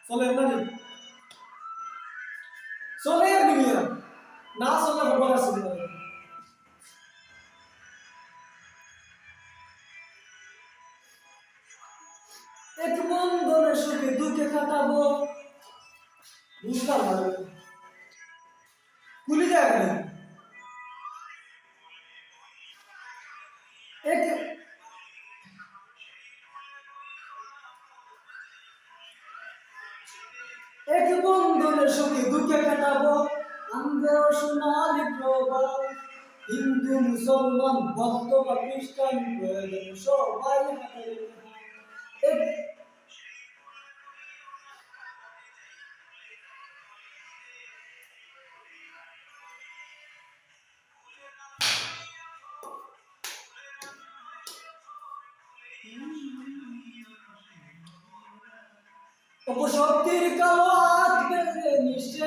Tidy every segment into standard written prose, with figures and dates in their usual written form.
চলে না নি চলে আর নিয়া না চলে খবর আছে এক বন্ধনে সুখে দুঃখে কাটাবো বুঝলাম না কুলি যায় না এক এক বন্ধনে সুখে দুঃখে কাটাবো আমরা সোনালি প্রবাল হিন্দু মুসলমান ভক্ত বা খ্রিস্টান প্রয়োজন সবাই হাতে এক অপশক্তির কালো হাত বেঁধে নিঃশেষ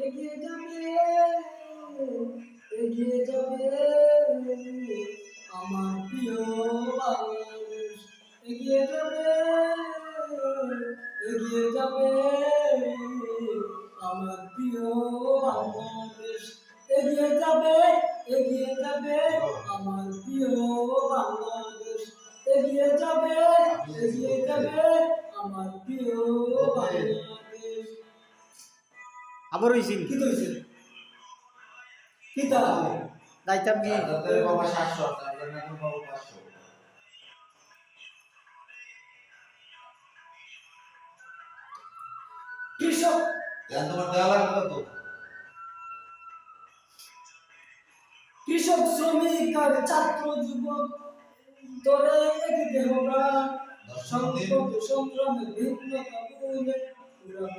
এগিয়ে যাবে এগিয়ে যাবে আমার প্রিয় বাংলাদেশ এগিয়ে যাবে এগিয়ে যাবে আমার প্রিয় বাংলাদেশ এগিয়ে যাবে এগিয়ে যাবে আমার প্রিয় বাংলাদেশ এগিয়ে যাবে আমার প্রিয় বাংলাদেশ আবার হইছিল কি হইছে কি তা যাইতাম কি তোর বাবা 700 তার না তোর বাবা 500 কৃষক জান তোমার দেওয়া লাগবে তো কৃষক শ্রমিক আর ছাত্র যুবক তোরে এক দেহরা সংকট সংগ্রামে ভিন্নতা ভুলে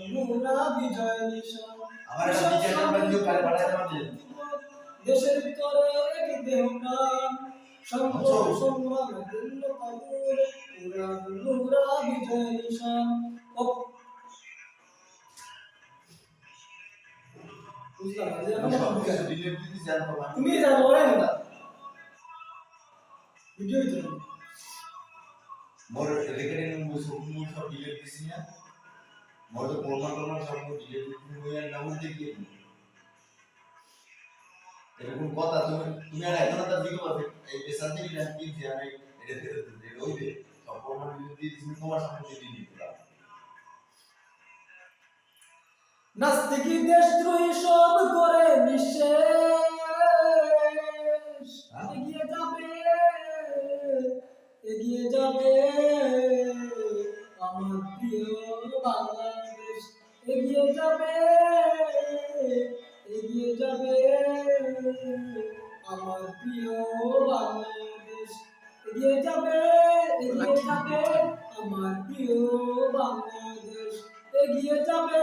পুরা বিজয় নিশান আমার একটা বিজয় নাম্বার দিও কালে পাঠাতে পারবে দেশের তোরে এক দেহরা সংকট সংগ্রামে ভিন্নতা ভুলে পুরা বিজয় নিশান তুমি জানো না ভিডিও দিতে মোর রেকর্ডিং মুই সব ডিলিট দিছি না মোর তো প্রমাণ সব ডিলিট দিছি মুই আর নাম দেখি এরকম কথা তুমি আর এখন তো দিকে পাবে এই পেশা থেকে না কি যে আমি এটা ফেরত দিতে ওইবে সব প্রমাণ ডিলিট দিছি তোমার সামনে ডিলিট দিলাম নাস্তিকি দেশদ্রোহী সব করে নিঃশেষ এগিয়ে যাবে আমার প্রিয় বাংলাদেশ এগিয়ে যাবে আমার প্রিয় বাংলাদেশ এগিয়ে যাবে আমার প্রিয় বাংলাদেশ এগিয়ে যাবে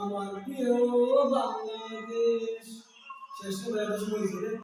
আমার প্রিয় বাংলাদেশ শেষ করে